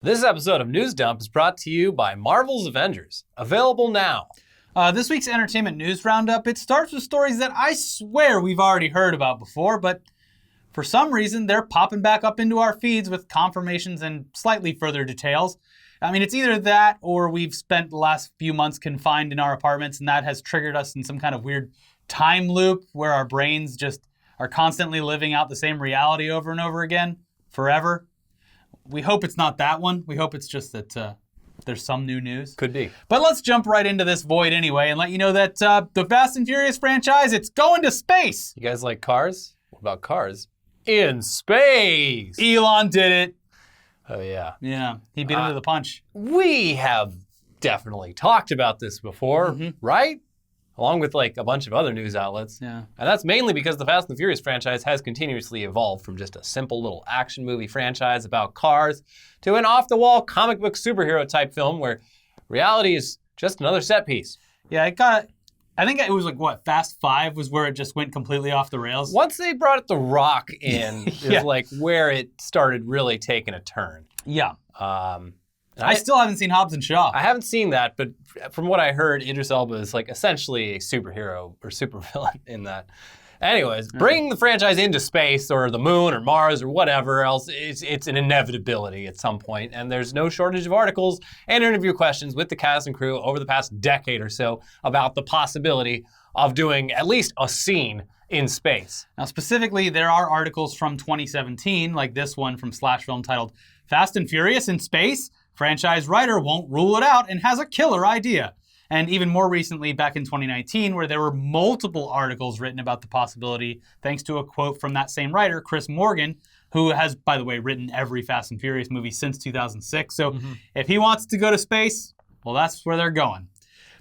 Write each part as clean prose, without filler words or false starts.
This episode of News Dump is brought to you by Marvel's Avengers, available now. This week's entertainment news roundup, it starts with stories that I swear we've already heard about before, but for some reason they're popping back up into our feeds with confirmations and slightly further details. I mean, it's either that or we've spent the last few months confined in our apartments and that has triggered us in some kind of weird time loop where our brains just are constantly living out the same reality over and over again, forever. We hope it's not that one. We hope it's just that there's some new news. Could be. But let's jump right into this void anyway and let you know that the Fast and Furious franchise, it's going to space. You guys like cars? What about cars in space? Elon did it. Oh, yeah. Yeah, he beat him to the punch. We have definitely talked about this before, right? Along with like a bunch of other news outlets. Yeah. And that's mainly because the Fast and the Furious franchise has continuously evolved from just a simple little action movie franchise about cars to an off-the-wall comic book superhero type film where reality is just another set piece. Yeah, I think it was like, what, Fast 5 was where it just went completely off the rails? Once they brought The Rock in is like where it started really taking a turn. Yeah. I still haven't seen Hobbs and Shaw. I haven't seen that, but from what I heard, Idris Elba is like essentially a superhero or supervillain in that. Anyways, bringing the franchise into space or the moon or Mars or whatever else, it's an inevitability at some point, and there's no shortage of articles and interview questions with the cast and crew over the past decade or so about the possibility of doing at least a scene in space. Now, specifically, there are articles from 2017, like this one from Slash Film titled, Fast and Furious in Space? Franchise writer won't rule it out and has a killer idea. And even more recently, back in 2019, where there were multiple articles written about the possibility, thanks to a quote from that same writer, Chris Morgan, who has, by the way, written every Fast and Furious movie since 2006. So if he wants to go to space, well, that's where they're going.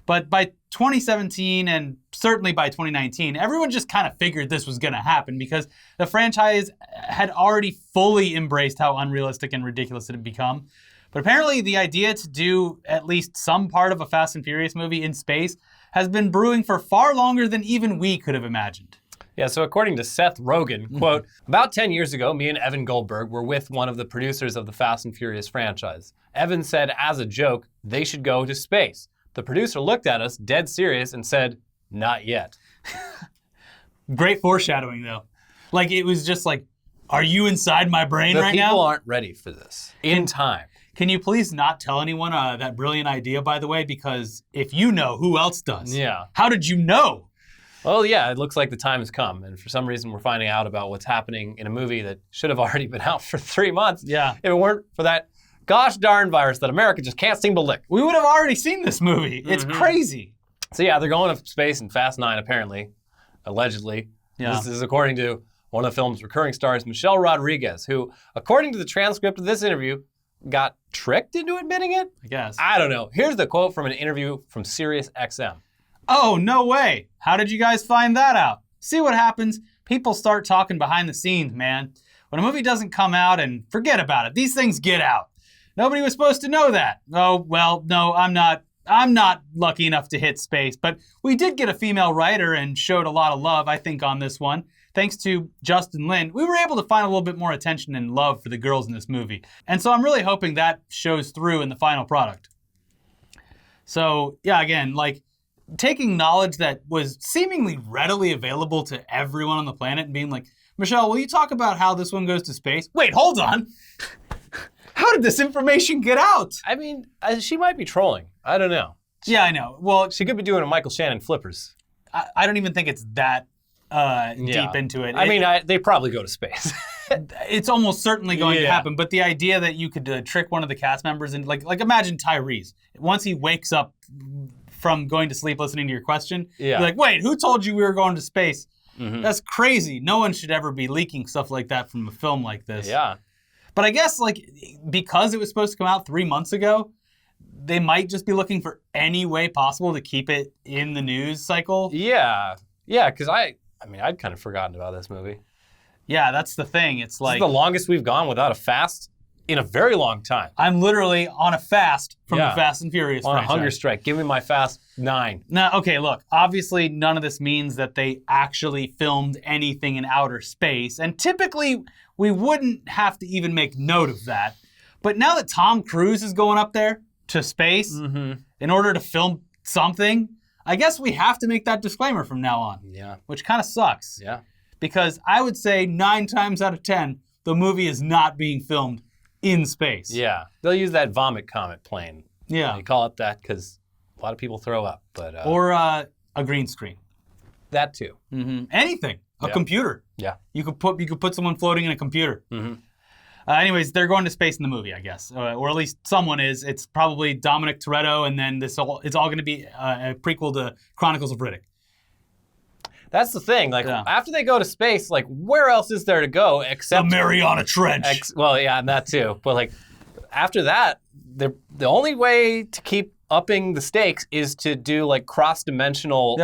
But by 2017 and certainly by 2019, everyone just kind of figured this was going to happen because the franchise had already fully embraced how unrealistic and ridiculous it had become. But apparently the idea to do at least some part of a Fast and Furious movie in space has been brewing for far longer than even we could have imagined. Yeah, so according to Seth Rogen, quote, about 10 years ago, me and Evan Goldberg were with one of the producers of the Fast and Furious franchise. Evan said, as a joke, they should go to space. The producer looked at us, dead serious, and said, not yet. Great foreshadowing, though. Like, it was just like, are you inside my brain right now? The people aren't ready for this in time. Can you please not tell anyone that brilliant idea, by the way? Because if you know, who else does? Yeah. How did you know? Well, yeah, it looks like the time has come. And for some reason, we're finding out about what's happening in a movie that should have already been out for 3 months. Yeah. If it weren't for that gosh darn virus that America just can't seem to lick. We would have already seen this movie. It's crazy. So yeah, they're going to space in Fast 9, apparently. Allegedly. Yeah. This is according to one of the film's recurring stars, Michelle Rodriguez, who, according to the transcript of this interview, got tricked into admitting it? I guess. I don't know. Here's the quote from an interview from Sirius XM. Oh, no way. How did you guys find that out? See what happens? People start talking behind the scenes, man. When a movie doesn't come out, and forget about it, these things get out. Nobody was supposed to know that. Oh, well, no, I'm not lucky enough to hit space, but we did get a female writer and showed a lot of love, I think, on this one. Thanks to Justin Lin, we were able to find a little bit more attention and love for the girls in this movie. And so I'm really hoping that shows through in the final product. So, yeah, again, like, taking knowledge that was seemingly readily available to everyone on the planet and being like, Michelle, will you talk about how this one goes to space? Wait, hold on. How did this information get out? I mean, she might be trolling. I don't know. Yeah, I know. Well, She could be doing a Michael Shannon flippers. I don't even think it's that deep into it. I mean, they probably go to space. It's almost certainly going to happen, but the idea that you could trick one of the cast members and like imagine Tyrese. Once he wakes up from going to sleep listening to your question, you're like, wait, who told you we were going to space? That's crazy. No one should ever be leaking stuff like that from a film like this. Yeah. But I guess like because it was supposed to come out 3 months ago, they might just be looking for any way possible to keep it in the news cycle. Yeah. Yeah, because I'd kind of forgotten about this movie. Yeah, that's the thing. It's like... This is the longest we've gone without a fast in a very long time. I'm literally on a fast from the Fast and Furious franchise. On a hunger strike. Give me my Fast 9. Now, okay, look. Obviously, none of this means that they actually filmed anything in outer space. And typically, we wouldn't have to even make note of that. But now that Tom Cruise is going up there to space in order to film something, I guess we have to make that disclaimer from now on. Yeah. Which kind of sucks. Yeah. Because I would say 9 times out of 10, the movie is not being filmed in space. Yeah. They'll use that vomit comet plane. Yeah. They call it that because a lot of people throw up. But Or a green screen. that too. Anything. A computer. Yeah. You could put someone floating in a computer. Anyways, they're going to space in the movie, I guess, or at least someone is. It's probably Dominic Toretto, and then it's all going to be a prequel to Chronicles of Riddick. That's the thing. Like after they go to space, like where else is there to go except the Mariana Trench? Well, yeah, and that too. But like after that, the only way to keep upping the stakes is to do like cross-dimensional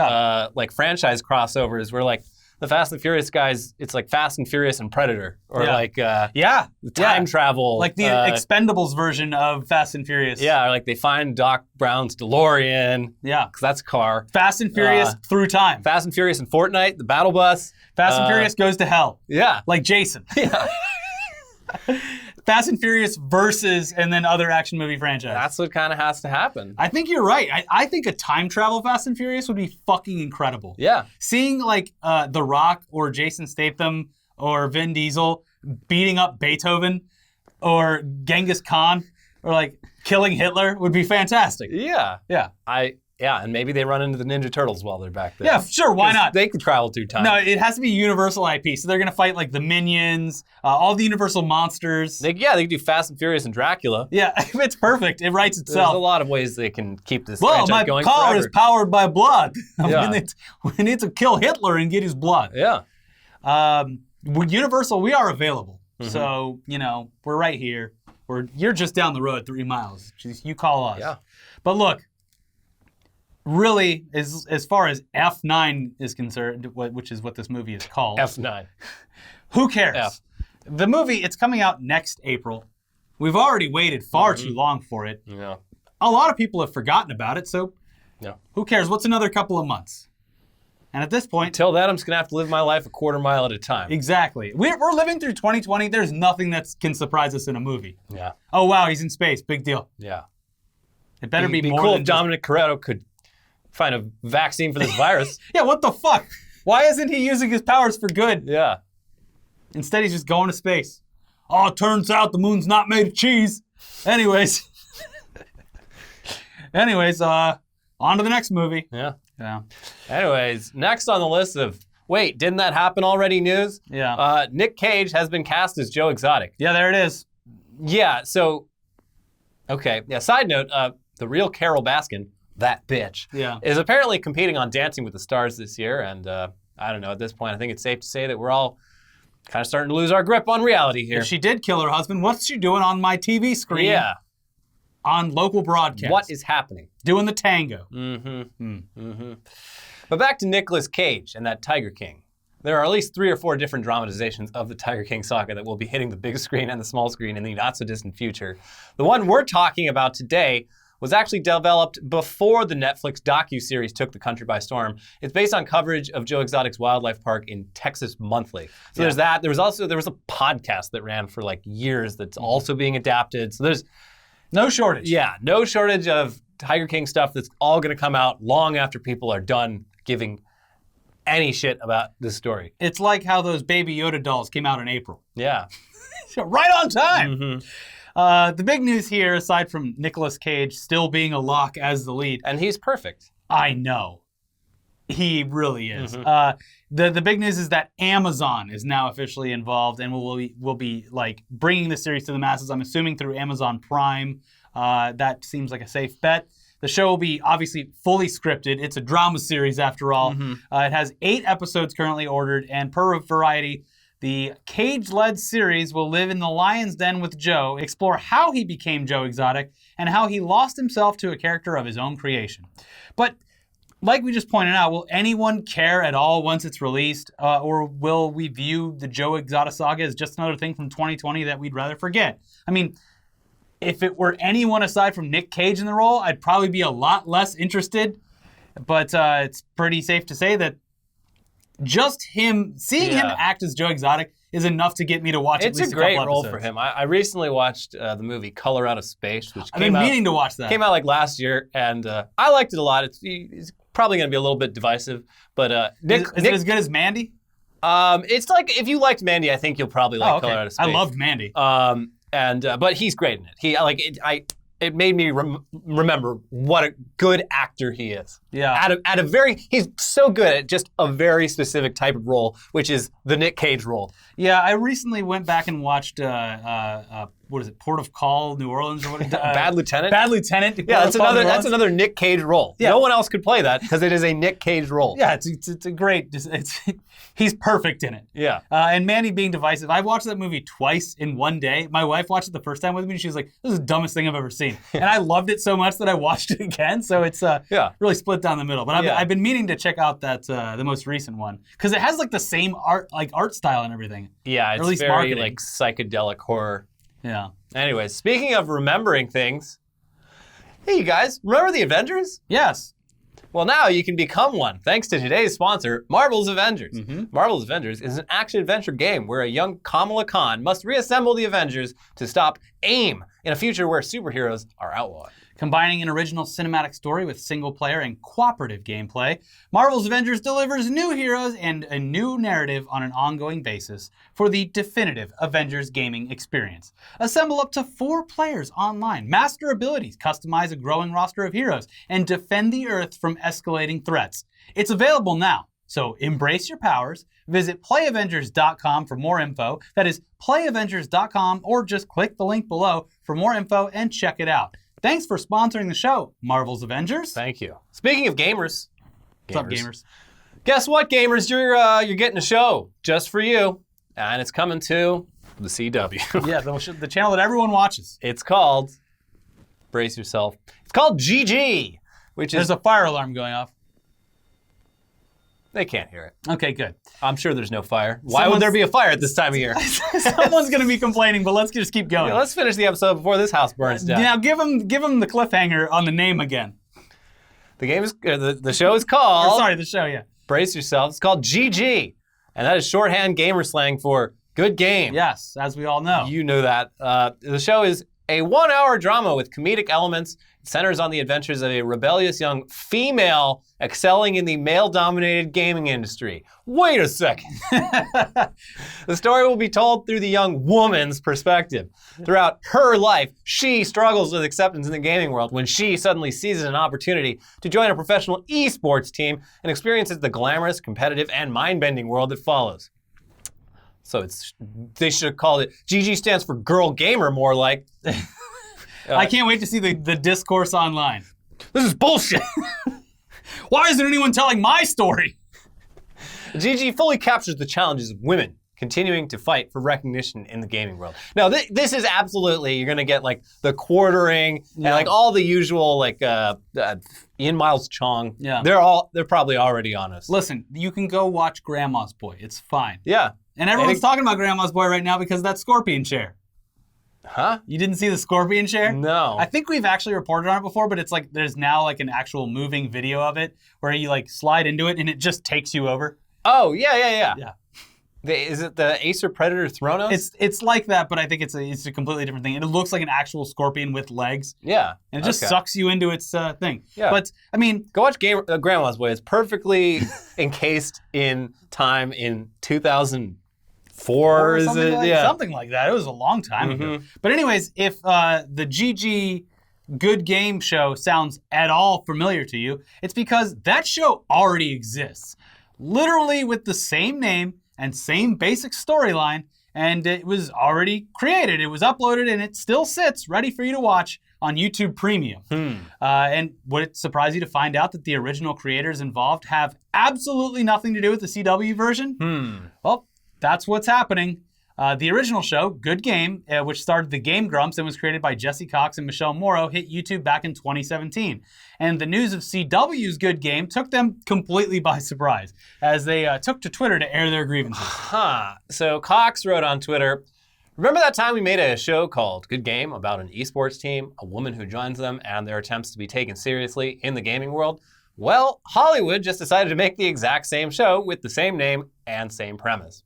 like franchise crossovers where like the Fast and Furious guys, it's like Fast and Furious and Predator, or like time travel, like the Expendables version of Fast and Furious. Yeah, or like they find Doc Brown's DeLorean. Yeah, because that's a car. Fast and Furious through time. Fast and Furious and Fortnite, the battle bus. Fast and Furious goes to hell. Yeah, like Jason. Yeah. Fast and Furious versus and then other action movie franchise. That's what kind of has to happen. I think you're right. I think a time travel Fast and Furious would be fucking incredible. Yeah. Seeing like The Rock or Jason Statham or Vin Diesel beating up Beethoven or Genghis Khan or like killing Hitler would be fantastic. Yeah. Yeah. And maybe they run into the Ninja Turtles while they're back there. Yeah, sure, why not? They can travel through time. No, it has to be Universal IP. So they're going to fight like the Minions, all the Universal monsters. They can do Fast and Furious and Dracula. Yeah, it's perfect. It writes itself. There's a lot of ways they can keep this franchise going my car forever. is powered by blood. Yeah. We need to kill Hitler and get his blood. Yeah. With Universal, we are available. So, we're right here. You're just down the road 3 miles. You call us. Yeah. But look, really, as far as F9 is concerned, which is what this movie is called. F9. Who cares? The movie, it's coming out next April. We've already waited far too long for it. Yeah. A lot of people have forgotten about it, so who cares? What's another couple of months? And at this point... Until then, I'm just going to have to live my life a quarter mile at a time. Exactly. We're living through 2020. There's nothing that can surprise us in a movie. Yeah. Oh, wow, he's in space. Big deal. Yeah. It better be more cool than if Dominic Toretto could find a vaccine for this virus. Yeah, what the fuck? Why isn't he using his powers for good? Yeah. Instead, he's just going to space. Oh, it turns out the moon's not made of cheese. Anyways, on to the next movie. Yeah. Yeah. Anyways, next on the list of, wait, didn't that happen already news? Yeah. Nic Cage has been cast as Joe Exotic. Yeah, there it is. Yeah, so, okay. Yeah, side note, the real Carol Baskin, that bitch, is apparently competing on Dancing with the Stars this year. And I don't know, at this point, I think it's safe to say that we're all kind of starting to lose our grip on reality here. If she did kill her husband, what's she doing on my TV screen? Yeah. On local broadcast. What is happening? Doing the tango. But back to Nicolas Cage and that Tiger King. There are at least 3 or 4 different dramatizations of the Tiger King saga that will be hitting the big screen and the small screen in the not-so-distant future. The one we're talking about today was actually developed before the Netflix docuseries took the country by storm. It's based on coverage of Joe Exotic's wildlife park in Texas Monthly. So there's that. There was a podcast that ran for like years that's also being adapted. So there's no shortage. Yeah, no shortage of Tiger King stuff that's all going to come out long after people are done giving any shit about this story. It's like how those Baby Yoda dolls came out in April. Yeah. Right on time. The big news here, aside from Nicolas Cage still being a lock as the lead. And he's perfect. I know. He really is. The big news is that Amazon is now officially involved and will be like bringing the series to the masses, I'm assuming through Amazon Prime. That seems like a safe bet. The show will be obviously fully scripted. It's a drama series after all. It has 8 episodes currently ordered, and per Variety, the Cage-led series will live in the lion's den with Joe, explore how he became Joe Exotic, and how he lost himself to a character of his own creation. But like we just pointed out, will anyone care at all once it's released? Or will we view the Joe Exotic saga as just another thing from 2020 that we'd rather forget? I mean, if it were anyone aside from Nic Cage in the role, I'd probably be a lot less interested. But it's pretty safe to say that just seeing him act as Joe Exotic is enough to get me to watch It's at least a great couple role episodes. for him. I recently watched the movie Color Out of Space, which I've been meaning to watch that. came out like last year, and I liked it a lot. It's probably going to be a little bit divisive, but Is it as good as Mandy? it's like if you liked Mandy, I think you'll probably like Color Out of Space. I loved Mandy. But he's great in it. It made me remember what a good actor he is. Yeah. He's so good at just a very specific type of role, which is the Nic Cage role. Yeah, I recently went back and watched, what is it, Port of Call, New Orleans, or what? Bad Lieutenant. Bad Lieutenant. Yeah, that's another Nic Cage role. Yeah. No one else could play that because it is a Nic Cage role. Yeah, it's a great. He's perfect in it. Yeah. And Mandy being divisive. I watched that movie twice in one day. My wife watched it the first time with me, and she was like, "This is the dumbest thing I've ever seen." And I loved it so much that I watched it again. So it's really split down the middle. But I've been meaning to check out that the most recent one because it has like the same art style and everything. Yeah, Or at it's least very marketing. like psychedelic horror. Yeah. Anyways, speaking of remembering things, hey, you guys, remember the Avengers? Yes. Well, now you can become one thanks to today's sponsor, Marvel's Avengers. Mm-hmm. Marvel's Avengers is an action-adventure game where a young Kamala Khan must reassemble the Avengers to stop AIM in a future where superheroes are outlawed. Combining an original cinematic story with single-player and cooperative gameplay, Marvel's Avengers delivers new heroes and a new narrative on an ongoing basis for the definitive Avengers gaming experience. Assemble up to 4 players online, master abilities, customize a growing roster of heroes, and defend the Earth from escalating threats. It's available now, so embrace your powers. Visit playavengers.com for more info. That is playavengers.com, or just click the link below for more info and check it out. Thanks for sponsoring the show, Marvel's Avengers. Thank you. Speaking of gamers. What's up, gamers? Guess what, gamers? You're getting a show just for you, and it's coming to the CW. Yeah, the channel that everyone watches. It's called, brace yourself, it's called GG, which is... There's a fire alarm going off. They can't hear it. Okay, good. I'm sure there's no fire. Why would there be a fire at this time of year? Someone's going to be complaining, but let's just keep going. Yeah, let's finish the episode before this house burns down. Now give him the cliffhanger on the name again. The game is the show is called... the show, yeah. Brace yourselves. It's called GG, and that is shorthand gamer slang for good game. Yes, as we all know. You know that. The show is a 1-hour drama with comedic elements. It centers on the adventures of a rebellious young female excelling in the male-dominated gaming industry. Wait a second. The story will be told through the young woman's perspective. Throughout her life, she struggles with acceptance in the gaming world when she suddenly seizes an opportunity to join a professional esports team and experiences the glamorous, competitive, and mind-bending world that follows. So they should have called it, GG stands for girl gamer more like. I can't wait to see the discourse online. This is bullshit. Why isn't anyone telling my story? GG fully captures the challenges of women continuing to fight for recognition in the gaming world. Now, this is absolutely, you're going to get like the quartering and like all the usual like Ian Miles Chong. Yeah. They're probably already on us. Listen, you can go watch Grandma's Boy. It's fine. Yeah. And everyone's talking about Grandma's Boy right now because of that scorpion chair. Huh? You didn't see the scorpion chair? No. I think we've actually reported on it before, but it's like there's now like an actual moving video of it where you like slide into it and it just takes you over. Oh, yeah. Yeah. Is it the Acer Predator Thronos? It's like that, but I think it's a completely different thing. It looks like an actual scorpion with legs. Yeah. And it just sucks you into its thing. Yeah. But, I mean... Go watch Grandma's Boy. It's perfectly encased in time in 2004, is it? Something like that. It was a long time ago. But anyways, if the GG Good Game show sounds at all familiar to you, it's because that show already exists. Literally with the same name and same basic storyline, and it was already created. It was uploaded, and it still sits ready for you to watch on YouTube Premium. And would it surprise you to find out that the original creators involved have absolutely nothing to do with the CW version? Well, that's what's happening. The original show, Good Game, which starred the Game Grumps and was created by Jesse Cox and Michelle Morrow, hit YouTube back in 2017. And the news of CW's Good Game took them completely by surprise, as they took to Twitter to air their grievances. So Cox wrote on Twitter, remember that time we made a show called Good Game about an esports team, a woman who joins them, and their attempts to be taken seriously in the gaming world? Well, Hollywood just decided to make the exact same show with the same name and same premise.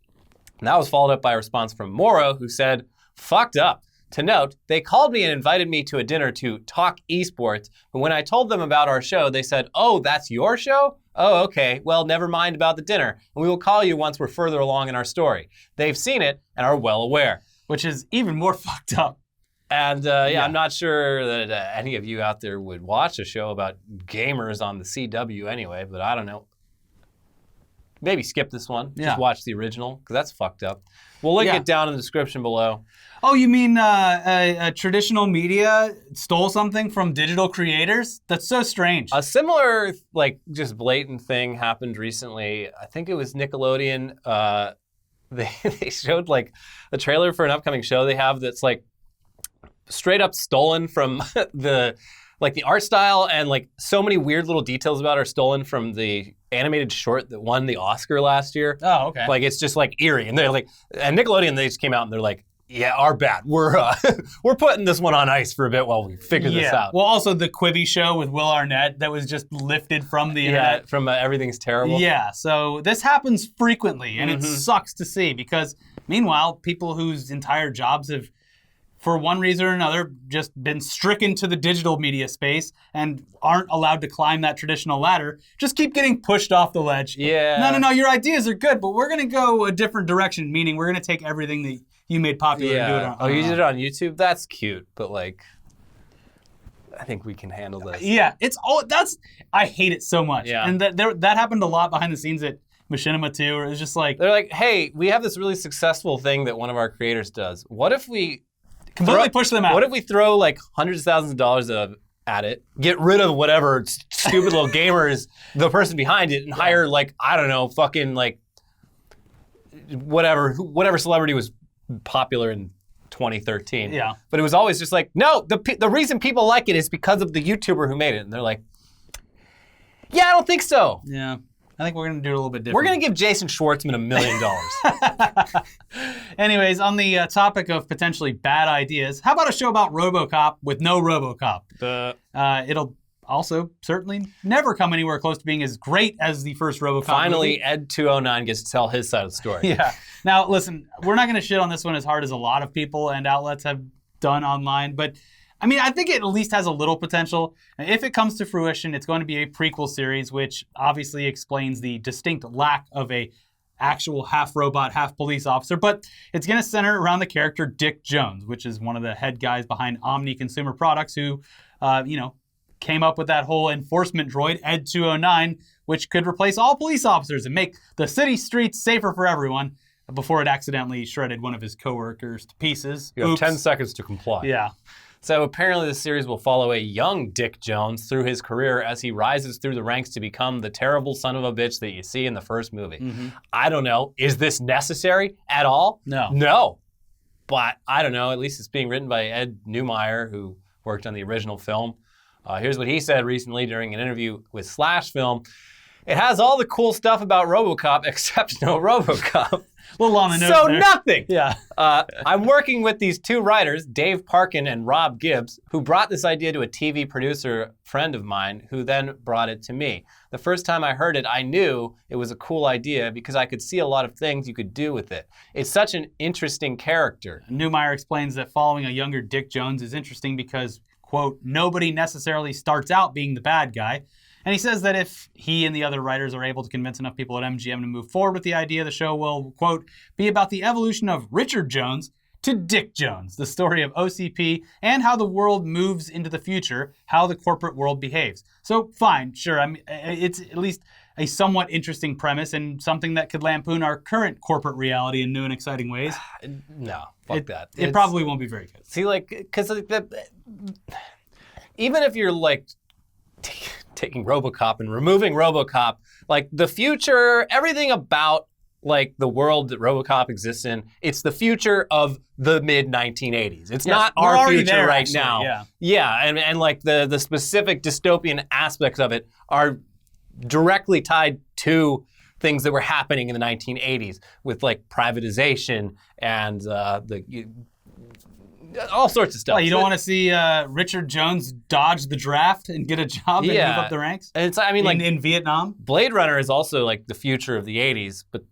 And that was followed up by a response from Morrow, who said, "Fucked up. To note, they called me and invited me to a dinner to talk esports, but when I told them about our show, they said, 'Oh, that's your show? Oh, okay. Well, never mind about the dinner, and we will call you once we're further along in our story.' They've seen it and are well aware." Which is even more fucked up. And I'm not sure that any of you out there would watch a show about gamers on the CW anyway, but I don't know. Maybe skip this one. Yeah. Just watch the original, because that's fucked up. We'll link it down in the description below. Oh, you mean a traditional media stole something from digital creators? That's so strange. A similar, just blatant thing happened recently. I think it was Nickelodeon. They showed, a trailer for an upcoming show they have that's, straight up stolen from the art style, and, so many weird little details about it are stolen from the animated short that won the Oscar last year. Oh, okay. It's just, eerie. And they're and Nickelodeon, they just came out and they're like, "Yeah, our bad. We're putting this one on ice for a bit while we figure this out." Well, also the Quibi show with Will Arnett that was just lifted from the internet. From Everything's Terrible. Yeah, so this happens frequently, and it sucks to see because, meanwhile, people whose entire jobs have, for one reason or another, just been stricken to the digital media space and aren't allowed to climb that traditional ladder, just keep getting pushed off the ledge. Yeah. No, your ideas are good, but we're going to go a different direction, meaning we're going to take everything that you made popular and do it on. You did it on YouTube? That's cute, but I think we can handle this. Yeah, I hate it so much. Yeah. And that happened a lot behind the scenes at Machinima too, where it was just they're like, "Hey, we have this really successful thing that one of our creators does. What if we completely push them out? What if we throw hundreds of thousands of dollars at it, get rid of whatever stupid little gamer is the person behind it, and hire I don't know, fucking whatever celebrity was popular in 2013. Yeah. But it was always just no, the reason people like it is because of the YouTuber who made it. And they're like, "Yeah, I don't think so." Yeah. I think we're going to do it a little bit different. We're going to give Jason Schwartzman $1 million. Anyways, on the topic of potentially bad ideas, how about a show about RoboCop with no RoboCop? It'll also certainly never come anywhere close to being as great as the first RoboCop Finally, movie. Ed 209 gets to tell his side of the story. Yeah. Now, listen, we're not going to shit on this one as hard as a lot of people and outlets have done online, but I think it at least has a little potential. If it comes to fruition, it's going to be a prequel series, which obviously explains the distinct lack of a actual half robot, half police officer, but it's going to center around the character Dick Jones, which is one of the head guys behind Omni Consumer Products, who, came up with that whole enforcement droid, Ed 209, which could replace all police officers and make the city streets safer for everyone before it accidentally shredded one of his coworkers to pieces. You have 10 seconds to comply. Yeah. So apparently the series will follow a young Dick Jones through his career as he rises through the ranks to become the terrible son of a bitch that you see in the first movie. Mm-hmm. I don't know. Is this necessary at all? No. No. But I don't know. At least it's being written by Ed Neumeier, who worked on the original film. Here's what he said recently during an interview with Slash Film. "It has all the cool stuff about RoboCop, except no RoboCop." A little on the nose So there. nothing. Yeah. I'm working with these two writers, Dave Parkin and Rob Gibbs, who brought this idea to a TV producer friend of mine, who then brought it to me. The first time I heard it, I knew it was a cool idea because I could see a lot of things you could do with it. It's such an interesting character. Neumeier explains that following a younger Dick Jones is interesting because, quote, nobody necessarily starts out being the bad guy. And he says that if he and the other writers are able to convince enough people at MGM to move forward with the idea, the show will, quote, be about the evolution of Richard Jones to Dick Jones, the story of OCP and how the world moves into the future, how the corporate world behaves. So fine, sure, it's at least a somewhat interesting premise and something that could lampoon our current corporate reality in new and exciting ways. No, fuck that. It probably won't be very good. See, because even if you're taking RoboCop and removing RoboCop, the future, everything about the world that RoboCop exists in, it's the future of the mid-1980s. It's not our future there, right actually, now. Yeah. Yeah, and the specific dystopian aspects of it are directly tied to things that were happening in the 1980s with privatization and all sorts of stuff. Well, you don't want to see Richard Jones dodge the draft and get a job and move up the ranks? And it's, in Vietnam? Blade Runner is also the future of the 80s, but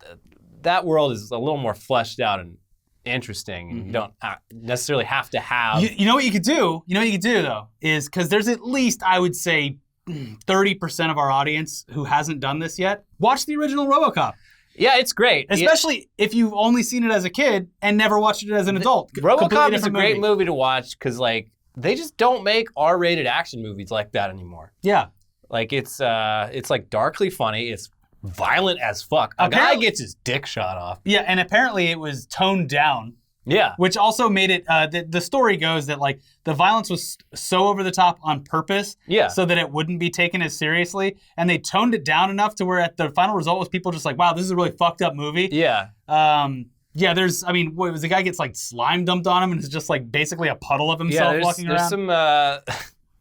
that world is a little more fleshed out and interesting, and you don't necessarily have to have. You know what you could do? You know what you could do though is because there's at least I would say 30% of our audience who hasn't done this yet. Watch the original RoboCop. Yeah, it's great. Especially if you've only seen it as a kid and never watched it as an adult. RoboCop is a great movie to watch because, like, they just don't make R-rated action movies like that anymore. Yeah. Like, it's like darkly funny. It's violent as fuck. A guy gets his dick shot off. Yeah, and apparently it was toned down. Yeah. Which also made it, the story goes that, like, the violence was so over the top on purpose so that it wouldn't be taken as seriously. And they toned it down enough to where at the final result was people just like, wow, this is a really fucked up movie. Yeah. Yeah, what was the guy gets, like, slime dumped on him and it's just, like, basically a puddle of himself walking around?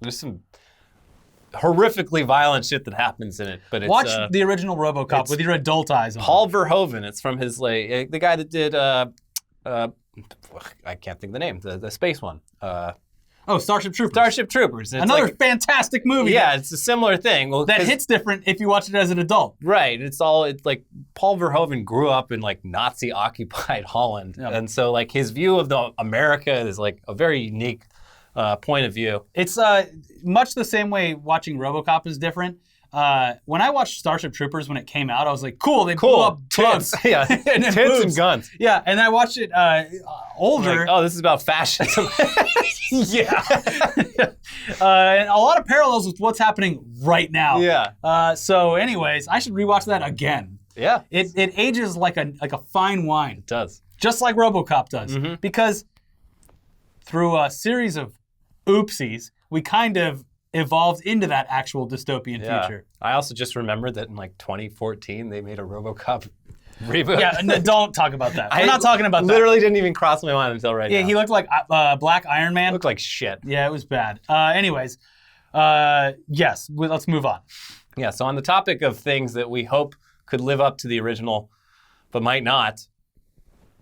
There's some horrifically violent shit that happens in it. But it's, watch the original RoboCop with your adult eyes on. Paul Verhoeven. It's from his, like, the guy that did... I can't think of the name. The space one. Starship Troopers. Starship Troopers. It's another fantastic movie. Yeah, it's a similar thing. Well, that hits different if you watch it as an adult. Right. It's like Paul Verhoeven grew up in like Nazi-occupied Holland, and so like his view of America is like a very unique point of view. It's much the same way watching RoboCop is different. When I watched Starship Troopers when it came out, I was like, cool, they blew up bugs. Yeah, and tits and guns. Yeah, and I watched it older. Like, oh, this is about fascism. Yeah. And a lot of parallels with what's happening right now. Yeah. So anyways, I should rewatch that again. Yeah. It ages like a fine wine. It does. Just like RoboCop does. Because through a series of oopsies, we kind of evolved into that actual dystopian future. I also just remembered that in like 2014 they made a RoboCop reboot. Yeah, no, don't talk about that. We're not talking about that. Literally didn't even cross my mind until right now. Yeah, he looked like Black Iron Man. Looked like shit. Yeah, it was bad. Anyways, yes, let's move on. Yeah, so on the topic of things that we hope could live up to the original, but might not,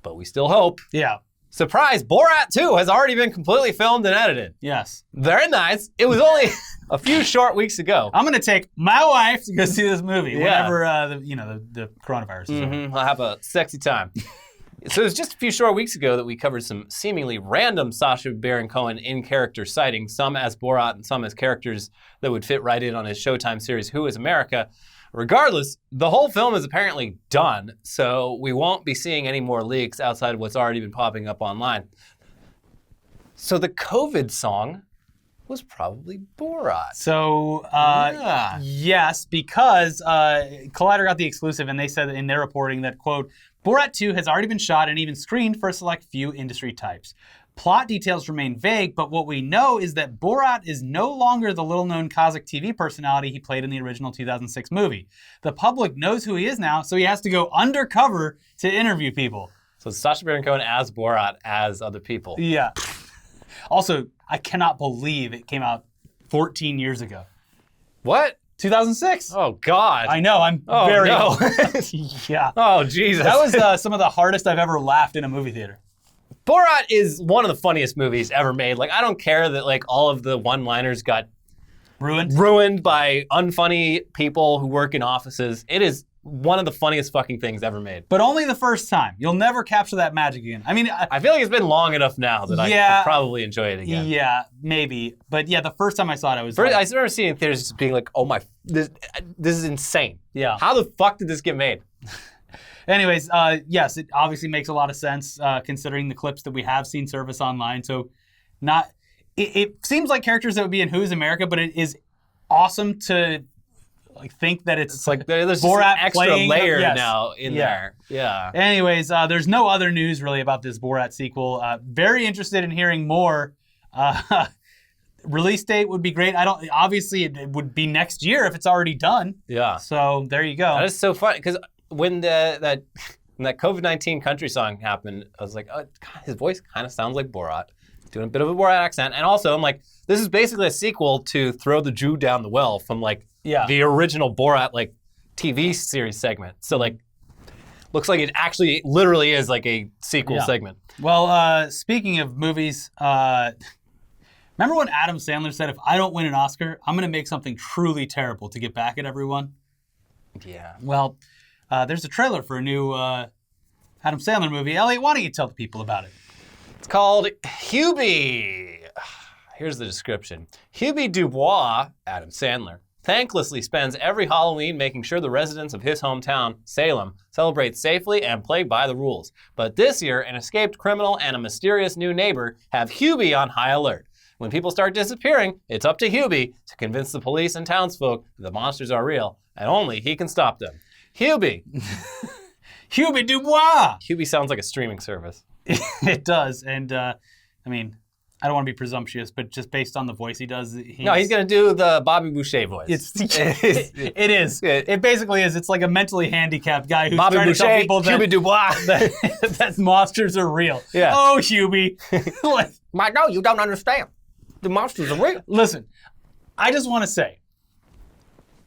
but we still hope. Yeah. Surprise, Borat 2 has already been completely filmed and edited. Yes. Very nice. It was only a few short weeks ago. I'm going to take my wife to go see this movie whenever the coronavirus is over. I'll have a sexy time. So it was just a few short weeks ago that we covered some seemingly random Sacha Baron Cohen in-character sightings, some as Borat and some as characters that would fit right in on his Showtime series, Who is America? Regardless, the whole film is apparently done, so we won't be seeing any more leaks outside of what's already been popping up online. So the COVID song was probably Borat. So, yes, because Collider got the exclusive, and they said in their reporting that, quote, Borat 2 has already been shot and even screened for a select few industry types. Plot details remain vague, but what we know is that Borat is no longer the little-known Kazakh TV personality he played in the original 2006 movie. The public knows who he is now, so he has to go undercover to interview people. So Sacha Baron Cohen as Borat as other people. Yeah. Also, I cannot believe it came out 14 years ago. What? 2006. Oh, God. I know, I'm very... No. Yeah. Oh, Jesus. That was some of the hardest I've ever laughed in a movie theater. Borat is one of the funniest movies ever made. Like, I don't care that, like, all of the one-liners got ruined by unfunny people who work in offices. It is one of the funniest fucking things ever made. But only the first time. You'll never capture that magic again. I mean... I feel like it's been long enough now that I could probably enjoy it again. Yeah, maybe. But yeah, the first time I saw it, I was I remember seeing it in theaters just being like, oh my... This is insane. Yeah. How the fuck did this get made? Anyways, yes, it obviously makes a lot of sense considering the clips that we have seen surface online. So it seems like characters that would be in Who's America, but it is awesome to like think that it's like there's just Borat an extra playing, layer now in there. Yeah. Anyways, there's no other news really about this Borat sequel. Very interested in hearing more. Release date would be great. Obviously it would be next year if it's already done. Yeah. So there you go. That is so funny because when that COVID-19 country song happened, I was like, oh, God, his voice kind of sounds like Borat. He's doing a bit of a Borat accent. And also, I'm like, this is basically a sequel to Throw the Jew Down the Well from, like, the original Borat, like, TV series segment. So, like, looks like it actually literally is, like, a sequel segment. Well, speaking of movies, remember when Adam Sandler said, if I don't win an Oscar, I'm going to make something truly terrible to get back at everyone? Yeah. Well... there's a trailer for a new Adam Sandler movie. Elliot, why don't you tell the people about it? It's called Hubie. Here's the description. Hubie Dubois, Adam Sandler, thanklessly spends every Halloween making sure the residents of his hometown, Salem, celebrate safely and play by the rules. But this year, an escaped criminal and a mysterious new neighbor have Hubie on high alert. When people start disappearing, it's up to Hubie to convince the police and townsfolk that the monsters are real, and only he can stop them. Hubie. Hubie Dubois! Hubie sounds like a streaming service. It does, and I mean, I don't want to be presumptuous, but just based on the voice he does, he's going to do the Bobby Boucher voice. It is. It basically is. It's like a mentally handicapped guy who's Bobby trying Boucher, to tell people Hubie Dubois. that monsters are real. Yeah. Oh, Hubie. No, you don't understand. The monsters are real. Listen, I just want to say,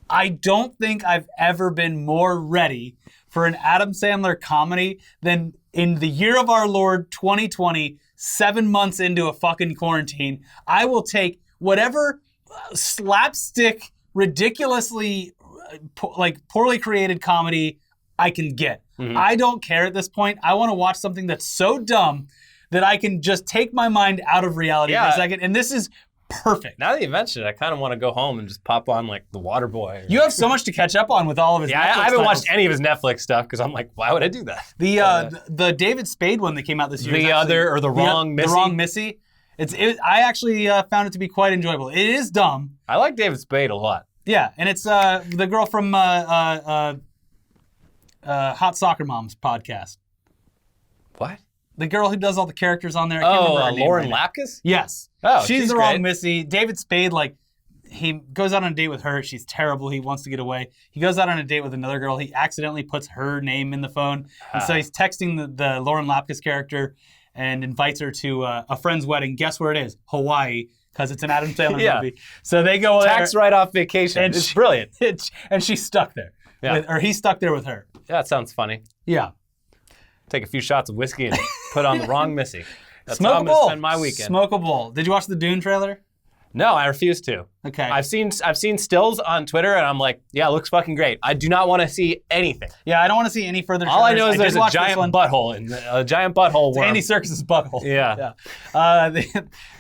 I don't think I've ever been more ready for an Adam Sandler comedy than in the year of our Lord 2020, 7 months into a fucking quarantine. I will take whatever slapstick, ridiculously poorly created comedy I can get. Mm-hmm. I don't care at this point. I want to watch something that's so dumb that I can just take my mind out of reality for a second. And this is perfect. Now that you mentioned it, I kind of want to go home and just pop on like The Waterboy. You have so much to catch up on with all of his Netflix I haven't titles. watched any of his Netflix stuff because I'm like, why would I do that? The David Spade one that came out this year. The Wrong Missy. The Wrong Missy. I actually found it to be quite enjoyable. It is dumb. I like David Spade a lot. Yeah, and it's the girl from Hot Soccer Moms podcast. What? The girl who does all the characters on there. I can't remember her name Lauren right Lapkus? Yes. Oh, she's the great. Wrong Missy. David Spade, he goes out on a date with her. She's terrible. He wants to get away. He goes out on a date with another girl. He accidentally puts her name in the phone. And so he's texting the Lauren Lapkus character and invites her to a friend's wedding. Guess where it is? Hawaii, because it's an Adam Sandler movie. So they go Tax write-off vacation. And it's brilliant. And she's stuck there. Yeah. Or he's stuck there with her. Yeah, that sounds funny. Yeah. Take a few shots of whiskey and put on The Wrong Missy. That's Smoke how I'm a going to bowl. spend my weekend. Smoke a bowl. Did you watch the Dune trailer? No, I refuse to. Okay. I've seen stills on Twitter, and I'm like, yeah, it looks fucking great. I do not want to see anything. Yeah, I don't want to see any further trailers. All I know is there's a giant butthole worm. Andy Serkis's butthole. Yeah.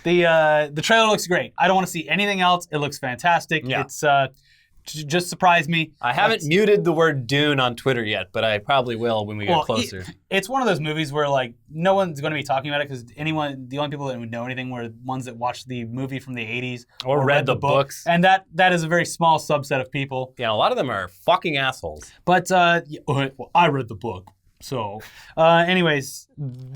The trailer looks great. I don't want to see anything else. It looks fantastic. Yeah. It's just surprised me. I haven't muted the word Dune on Twitter yet, but I probably will when we get closer. It's one of those movies where no one's going to be talking about it because the only people that would know anything were ones that watched the movie from the 80s or read the books. And that is a very small subset of people. Yeah, a lot of them are fucking assholes. But I read the book. So, anyways,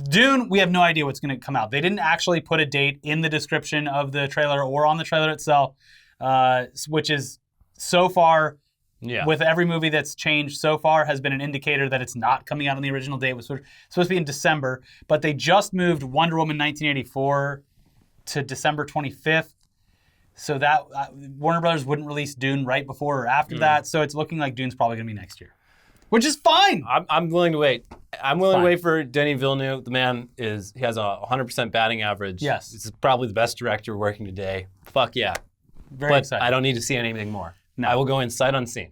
Dune, we have no idea what's going to come out. They didn't actually put a date in the description of the trailer or on the trailer itself, which is so far, with every movie that's changed so far, has been an indicator that it's not coming out on the original date. It was supposed to be in December, but they just moved Wonder Woman 1984 to December 25th. So that Warner Brothers wouldn't release Dune right before or after that. So it's looking like Dune's probably going to be next year. Which is fine. I'm willing to wait. I'm willing to wait for Denis Villeneuve. The man he has a 100% batting average. Yes. This is probably the best director working today. Fuck yeah. Very excited. I don't need to see anything more. No. I will go in sight unseen.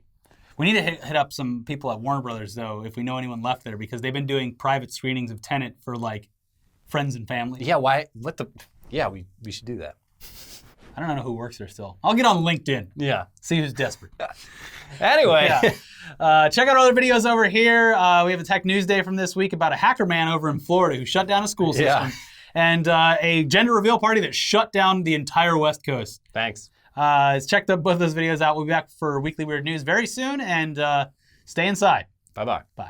We need to hit up some people at Warner Brothers, though, if we know anyone left there, because they've been doing private screenings of Tenet for, friends and family. Yeah, why? Yeah, we should do that. I don't know who works there still. I'll get on LinkedIn. Yeah. See who's desperate. Anyway. Check out our other videos over here. We have a Tech News Day from this week about a hacker man over in Florida who shut down a school system. And a gender reveal party that shut down the entire West Coast. Thanks. Check both of those videos out. We'll be back for Weekly Weird News very soon, and stay inside. Bye-bye. Bye.